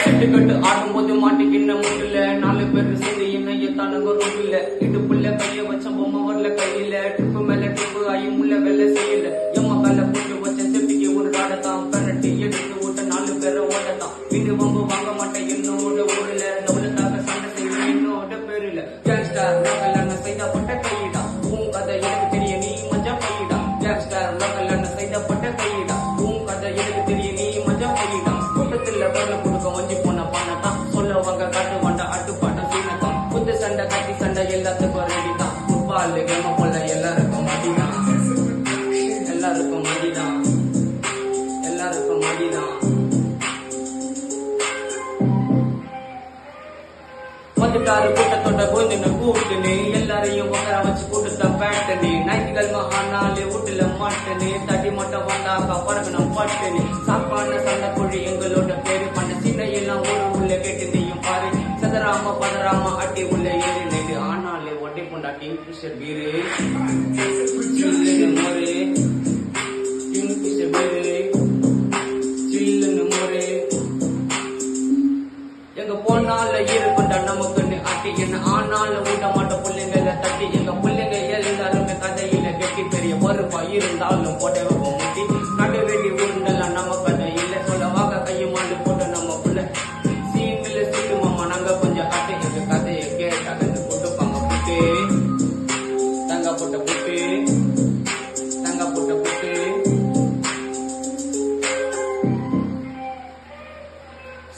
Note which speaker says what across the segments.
Speaker 1: சிட்டுக்கட்டு ஆடும்போது மாட்டிக்கின்ன முட்டில 4 பேர் சேர்ந்து என்ன எத்தானுங்க ரோட்டில இடுப்புள்ள கைய வச்ச பொம்மை வரல கையில ட்ரிப்பு மேல ட்ரிப்பு ஆகி முள்ள வெள்ள செய்யல எம்மா மேல போட்டு வச்ச செப்பிக்கு ஒரு டாடத்தான் பெரட்டி எடுத்து விட்ட 4 பேரை ஓடத்தான் வீடு வம்பு வாங்க மாட்டேன் என்னோட ஊர்ல டவுலத்தாக சண்டை செய்வேன் என்னோட பேருல கேங்ஸ்டார் லோக்கல் செய்தப்பட்ட கையிடா உன் கதை எனக்கு தெரிய நீ மஞ்சா பையிடா கேங்ஸ்டார் லோக்கல் செய்தப்பட்ட கையிடா உன் கதை எனக்கு தெரிய நீ மஞ்சா பையிடா கூட்டத்துல வரல கொடுக்க வஞ்சி போன பண்ணத்தான் சொல்லுவாங்க காட்டு வண்டா அட்டுப்பாட்டம் சீனத்தான் புத்து சண்டை கட்டி சண்டை எல்லாத்துக்கும் ரெடிதான் ஃபுட்பால் கேம போல எல்லாருக்கும் மடிதான் எல்லாருக்கும் மடிதான் எல்லாருக்கும் மடிதான் வந்துட்டாரு கூட்டத்தோட கொஞ்சம் கூட்டுனே எல்லாரையும் உட்கார வச்சு கூட்டத்தை பேட்டனே ஞாயிற்றுக்கிழமை ஆனாலே வீட்டுல மாட்டனே தடி மட்டும் வந்தாக்கா பறக்கணும் பட்டனே சாப்பாடு சண்டை கோழி எங்களோட பேரு பண்ண சின்ன எல்லாம் ஒரு உள்ள கேட்டு நீயும் பாரு சதராம பதராம அட்டி உள்ள ஏறி நைட்டு ஆனாலே ஒட்டி கொண்டா கிங்ஃபிஷர் வீரு சில்லுன்னு மோரே கிங்ஃபிஷர் வீரு சில்லுன்னு மோரே எங்க போனால இருக்குண்டா நமக்குன்னு அட்டி என்ன ஆனால விட மாட்டோம் பிள்ளைங்கள தட்டி எங்க பிள்ளைங்க எல்லாருமே கதையில கெட்டி பெரிய பருப்பா இருந்தாலும் போட்ட முட்டி நடு வேண்டி உருண்டெல்லாம் நம்ம கதை இல்ல சொல்லவாக கையுமாண்டு போட்ட நம்ம புள்ள சீன்ல சிட்டுமாமா நாங்க கொஞ்சம் அட்டை எங்க கதையை கேட்டாங்க போட்டுப்பாங்க புட்டு தங்க போட்ட புட்டு தங்க போட்ட புட்டு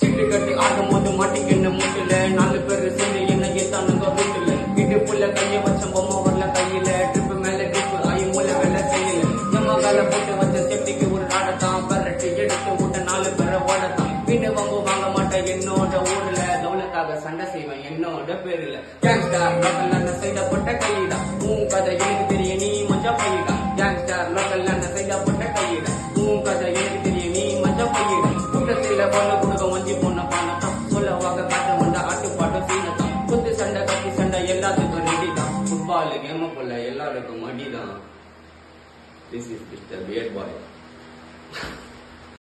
Speaker 1: சிட்டு கட்டி ஆடும்போது மாட்டிக்கின்னு முட்டுல 4 பேர் சேர்ந்து என்ன ஏத்தானுங்க வீட்டுல இடுப்புள்ள கைய வச்ச பொம்மை வரல கையில ட்ரிப்பு மேல ட்ரிப்பு ஆயி மூல வெள்ள செய்யல எம்மா மேல போட்டு வச்ச செப்டிக்கு ஒரு நாடத்தான் பெரட்டி எடுத்து விட்ட 4 பேரை ஓடத்தான் வீட்டு வம்பு வாங்க மாட்டேன் என்னோட ஊர்ல தௌலத்தாக சண்டை செய்வேன் என்னோட பேருல கேங்ஸ்டார் லோக்கல் செய்தப்பட்ட கையிடா உன் கதை எனக்கு தெரிய நீ மஞ்சா பையிடா கேங்ஸ்டார் லோக்கல் செய்தப்பட்ட கையிடா உன் கதை எனக்கு தெரிய நீ மஞ்சா பையிடா கூட்டத்தில பொண்ணு கொடுக்க வஞ்சி பொண்ண பானத்தான் சொல்லவாக காட்டு வந்தா ஆட்டுப்பாட்டம் சீனத்தான் குத்து சண்டை கட்டி சண்டை எல்லாத்துக்கும் ரெடிதான் ஃபுட்பால் கேம போல எல்லாருக்கும் மடிதான். This is Mr. Beard Boy.